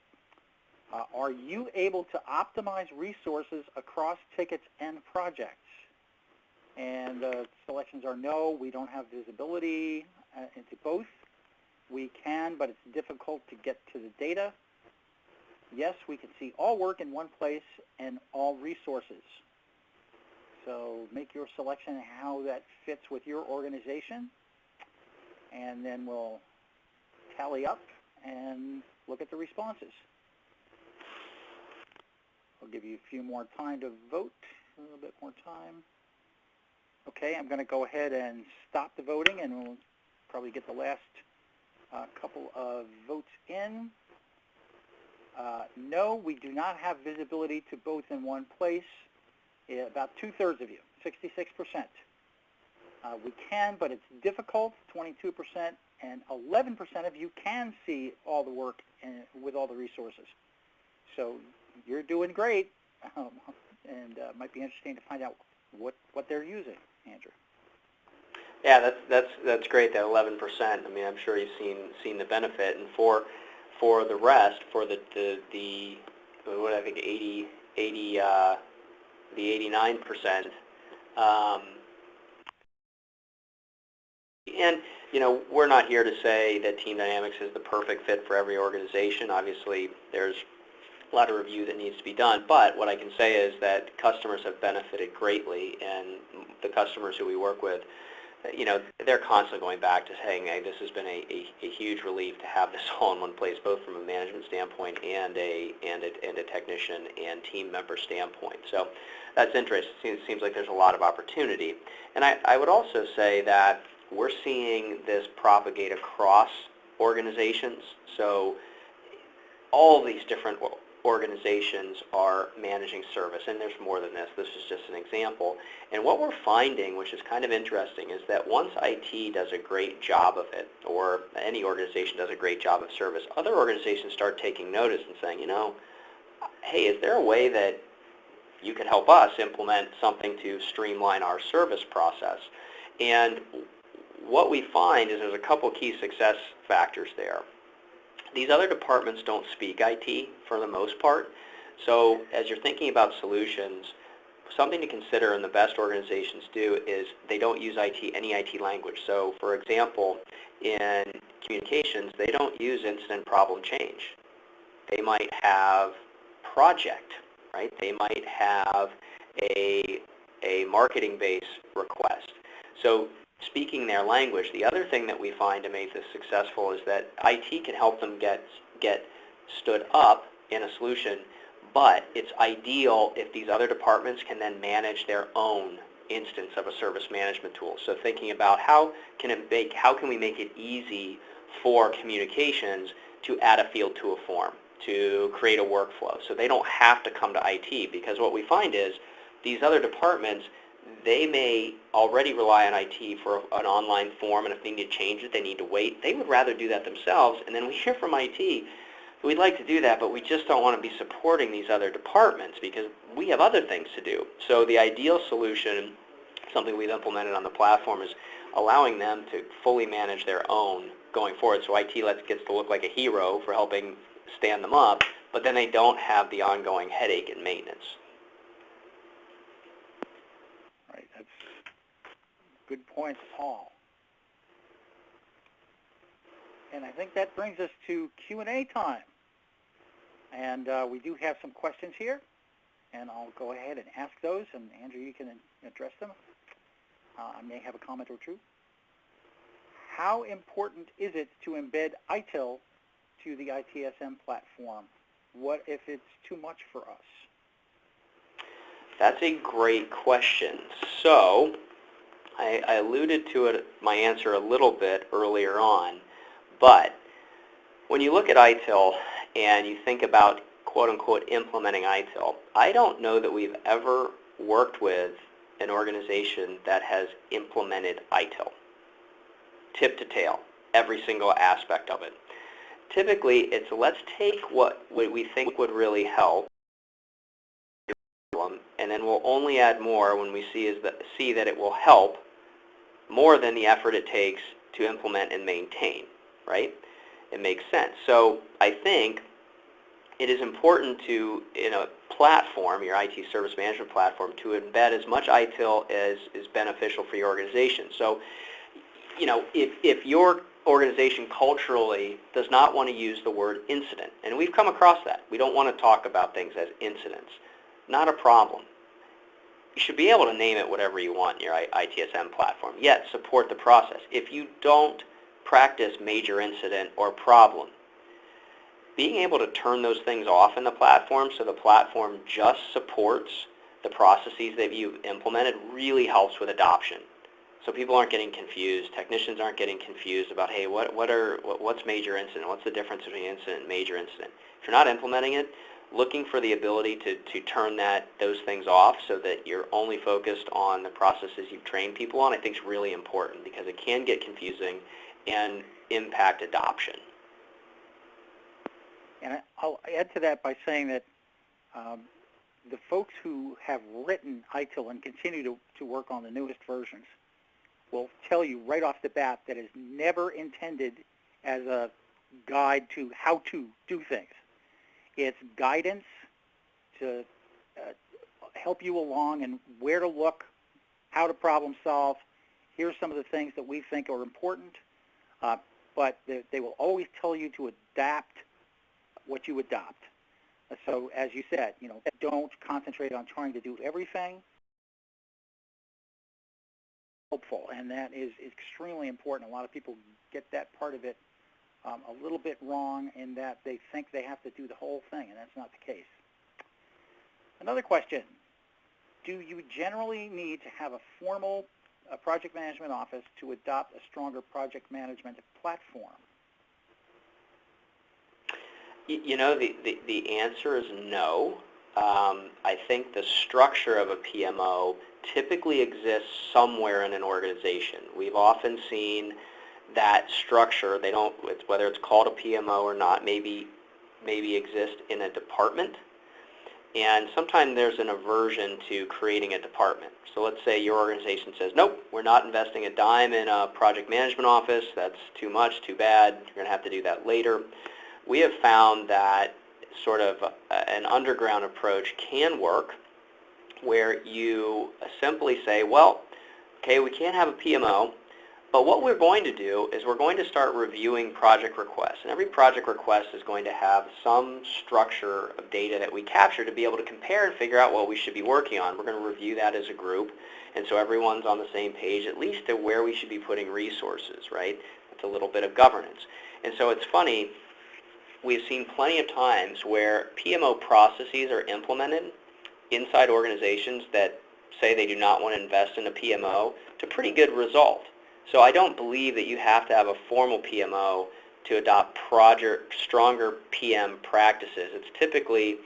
Are you able to optimize resources across tickets and projects? And the selections are no, we don't have visibility into both. We can, but it's difficult to get to the data. Yes, we can see all work in one place and all resources. So make your selection how that fits with your organization, and then we'll tally up and look at the responses. I'll give you a few more time to vote, a little bit more time. Okay, I'm going to go ahead and stop the voting, and we'll probably get the last couple of votes in. No, we do not have visibility to both in one place. About two-thirds of you, 66%. We can, but it's difficult, 22%, and 11% of you can see all the work with all the resources. So you're doing great, and might be interesting to find out what they're using, Andrew. Yeah, that's great. That 11%. I mean, I'm sure you've seen the benefit, and for the rest, for the what I think 89%. And we're not here to say that Team Dynamics is the perfect fit for every organization. Obviously, there's a lot of review that needs to be done, but what I can say is that customers have benefited greatly, and the customers who we work with, they're constantly going back to saying, hey, this has been a huge relief to have this all in one place, both from a management standpoint and a technician and team member standpoint. So that's interesting. It seems like there's a lot of opportunity. And I would also say that we're seeing this propagate across organizations. So all these different organizations are managing service, and there's more than this. This is just an example. And what we're finding, which is kind of interesting, is that once IT does a great job of it, or any organization does a great job of service, other organizations start taking notice and saying, hey, is there a way that you could help us implement something to streamline our service process? And what we find is there's a couple key success factors there. These other departments don't speak IT for the most part, so as you're thinking about solutions, something to consider, and the best organizations do, is they don't use any IT language. So for example, in communications, they don't use incident problem change. They might have project, right? They might have a marketing-based request. So speaking their language. The other thing that we find to make this successful is that IT can help them get stood up in a solution, but it's ideal if these other departments can then manage their own instance of a service management tool. So thinking about how can we make it easy for communications to add a field to a form, to create a workflow, so they don't have to come to IT, because what we find is these other departments, they may already rely on IT for an online form, and if they need to change it, they need to wait. They would rather do that themselves, and then we hear from IT, we'd like to do that, but we just don't want to be supporting these other departments because we have other things to do. So the ideal solution, something we've implemented on the platform, is allowing them to fully manage their own going forward. So IT gets to look like a hero for helping stand them up, but then they don't have the ongoing headache and maintenance. Right, that's good points, Paul. And I think that brings us to Q&A time. And we do have some questions here, and I'll go ahead and ask those, and Andrew, you can address them. I may have a comment or two. How important is it to embed ITIL to the ITSM platform? What if it's too much for us? That's a great question. So, I alluded to it, my answer a little bit earlier on, but when you look at ITIL and you think about quote-unquote implementing ITIL, I don't know that we've ever worked with an organization that has implemented ITIL, tip to tail, every single aspect of it. Typically, it's let's take what we think would really help, and then we'll only add more when we see that it will help more than the effort it takes to implement and maintain, right? It makes sense. So I think it is important to, in a platform, your IT service management platform, to embed as much ITIL as is beneficial for your organization. So, if your organization culturally does not want to use the word incident, and we've come across that. We don't want to talk about things as incidents. Not a problem. You should be able to name it whatever you want in your ITSM platform, yet support the process. If you don't practice major incident or problem, being able to turn those things off in the platform so the platform just supports the processes that you've implemented really helps with adoption. So people aren't getting confused, technicians aren't getting confused about, hey, what's major incident? What's the difference between incident and major incident? If you're not implementing it, looking for the ability to turn those things off so that you're only focused on the processes you've trained people on, I think is really important because it can get confusing and impact adoption. And I'll add to that by saying that the folks who have written ITIL and continue to work on the newest versions will tell you right off the bat that it's never intended as a guide to how to do things. It's guidance to help you along and where to look, how to problem solve. Here's some of the things that we think are important, but they will always tell you to adapt what you adopt. So as you said, don't concentrate on trying to do everything. Helpful, and that is extremely important. A lot of people get that part of it a little bit wrong in that they think they have to do the whole thing, and that's not the case. Another question, do you generally need to have a formal project management office to adopt a stronger project management platform? The answer is no. I think the structure of a PMO typically exists somewhere in an organization. We've often seen that structure, whether it's called a PMO or not, maybe exist in a department. And sometimes there's an aversion to creating a department. So let's say your organization says, nope, we're not investing a dime in a project management office. That's too much, too bad. You're going to have to do that later. We have found that sort of an underground approach can work where you simply say, well, okay, we can't have a PMO, but what we're going to do is we're going to start reviewing project requests. And every project request is going to have some structure of data that we capture to be able to compare and figure out what we should be working on. We're going to review that as a group, and so everyone's on the same page, at least to where we should be putting resources, right? It's a little bit of governance. And so it's funny, we've seen plenty of times where PMO processes are implemented inside organizations that say they do not want to invest in a PMO to pretty good result. So I don't believe that you have to have a formal PMO to adopt stronger PM practices. It's typically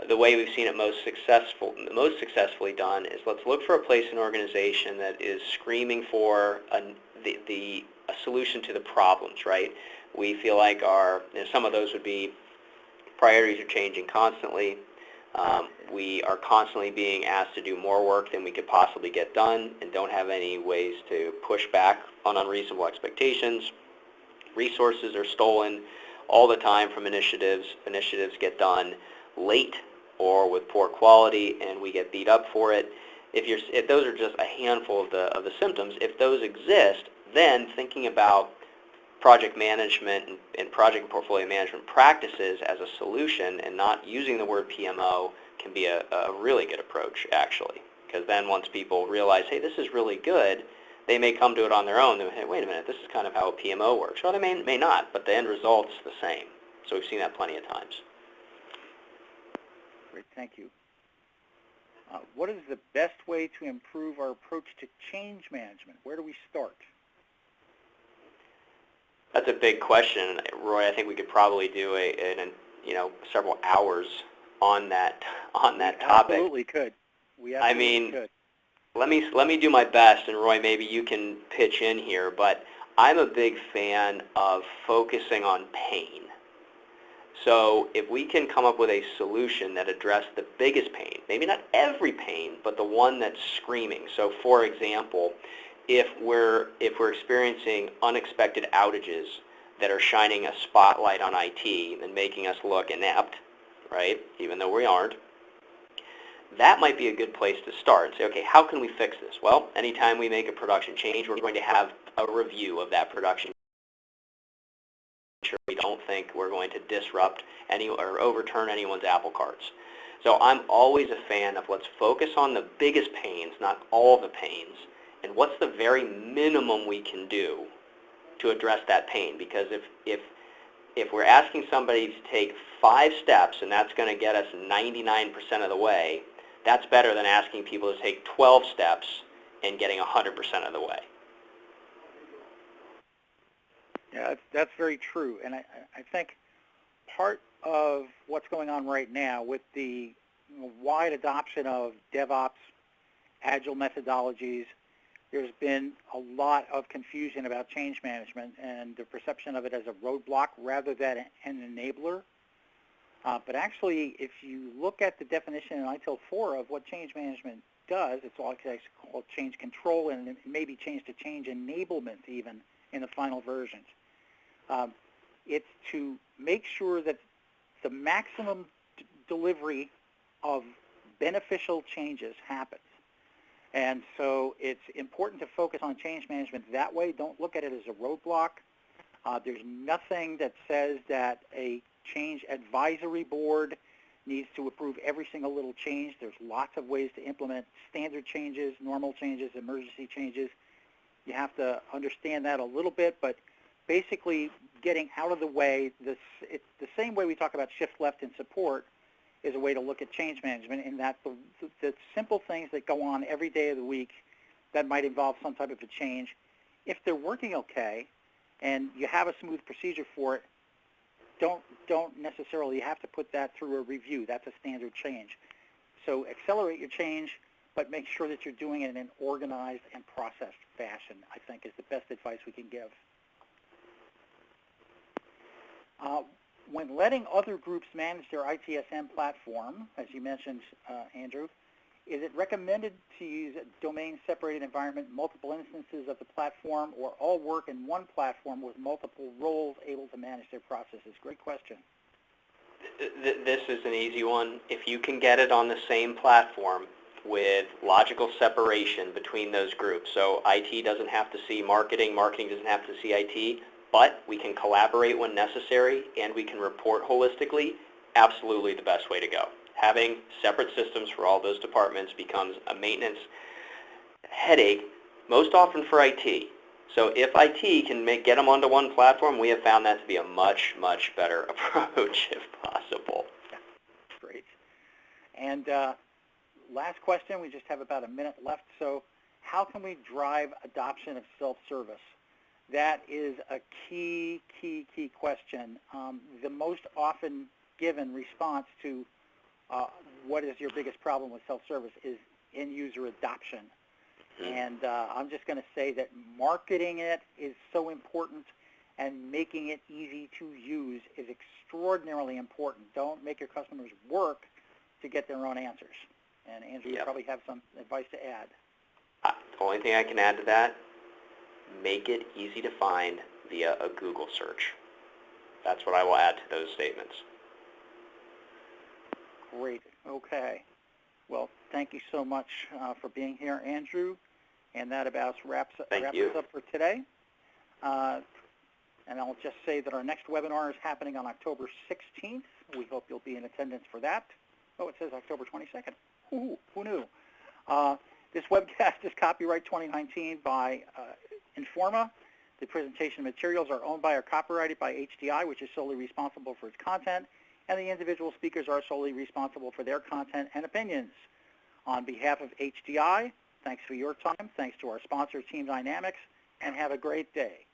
the way we've seen it most successfully done is let's look for a place in an organization that is screaming for a solution to the problems, right? We feel like some of those would be priorities are changing constantly. We are constantly being asked to do more work than we could possibly get done and don't have any ways to push back on unreasonable expectations. Resources are stolen all the time from initiatives. Initiatives get done late or with poor quality, and we get beat up for it. If those are just a handful of the symptoms, if those exist, then thinking about project management and project and portfolio management practices as a solution and not using the word PMO can be a really good approach, actually. Because then once people realize, hey, this is really good, they may come to it on their own. They may say, wait a minute, this is kind of how a PMO works. Well, they may not, but the end result's the same. So we've seen that plenty of times. Great, thank you. What is the best way to improve our approach to change management? Where do we start? That's a big question, Roy. I think we could probably do several hours on that topic. Absolutely could. We absolutely could. Let me do my best, and Roy, maybe you can pitch in here. But I'm a big fan of focusing on pain. So if we can come up with a solution that addresses the biggest pain, maybe not every pain, but the one that's screaming. So for example, if we're experiencing unexpected outages that are shining a spotlight on IT and making us look inept, right, even though we aren't, that might be a good place to start and say, okay, how can we fix this? Well, anytime we make a production change, we're going to have a review of that production. We don't think we're going to disrupt or overturn anyone's apple carts. So I'm always a fan of let's focus on the biggest pains, not all the pains, and what's the very minimum we can do to address that pain. Because if we're asking somebody to take 5 steps and that's going to get us 99% of the way, that's better than asking people to take 12 steps and getting 100% of the way. Yeah, that's very true. And I think part of what's going on right now with the wide adoption of DevOps, Agile methodologies, there's been a lot of confusion about change management and the perception of it as a roadblock rather than an enabler. But actually, if you look at the definition in ITIL 4 of what change management does, it's all called change control, and it may be changed to change enablement even in the final versions. It's to make sure that the maximum delivery of beneficial changes happens. And so it's important to focus on change management that way. Don't look at it as a roadblock. There's nothing that says that a change advisory board needs to approve every single little change. There's lots of ways to implement standard changes, normal changes, emergency changes. You have to understand that a little bit, but basically getting out of the way, it's the same way we talk about shift left in support is a way to look at change management, in that the simple things that go on every day of the week that might involve some type of a change, if they're working okay and you have a smooth procedure for it, don't necessarily have to put that through a review. That's a standard change. So accelerate your change, but make sure that you're doing it in an organized and processed fashion, I think, is the best advice we can give. When letting other groups manage their ITSM platform, as you mentioned, Andrew, is it recommended to use a domain-separated environment, multiple instances of the platform, or all work in one platform with multiple roles able to manage their processes? Great question. This is an easy one. If you can get it on the same platform with logical separation between those groups, so IT doesn't have to see marketing, marketing doesn't have to see IT, but we can collaborate when necessary and we can report holistically, absolutely the best way to go. Having separate systems for all those departments becomes a maintenance headache, most often for IT. So if IT can get them onto one platform, we have found that to be a much, much better approach if possible. Great. And last question, we just have about a minute left. So how can we drive adoption of self-service? That is a key question. The most often given response to what is your biggest problem with self-service is end-user adoption. And I'm just going to say that marketing it is so important, and making it easy to use is extraordinarily important. Don't make your customers work to get their own answers. And Andrew, you probably have some advice to add. The only thing I can add to that, make it easy to find via a Google search. That's what I will add to those statements. Great. Okay. Well, thank you so much for being here, Andrew. And that about wraps us up for today. And I'll just say that our next webinar is happening on October 16th. We hope you'll be in attendance for that. Oh, it says October 22nd. Ooh, who knew? This webcast is copyright 2019 by Informa. The presentation materials are owned by or copyrighted by HDI, which is solely responsible for its content, and the individual speakers are solely responsible for their content and opinions. On behalf of HDI, thanks for your time, thanks to our sponsor, Team Dynamics, and have a great day.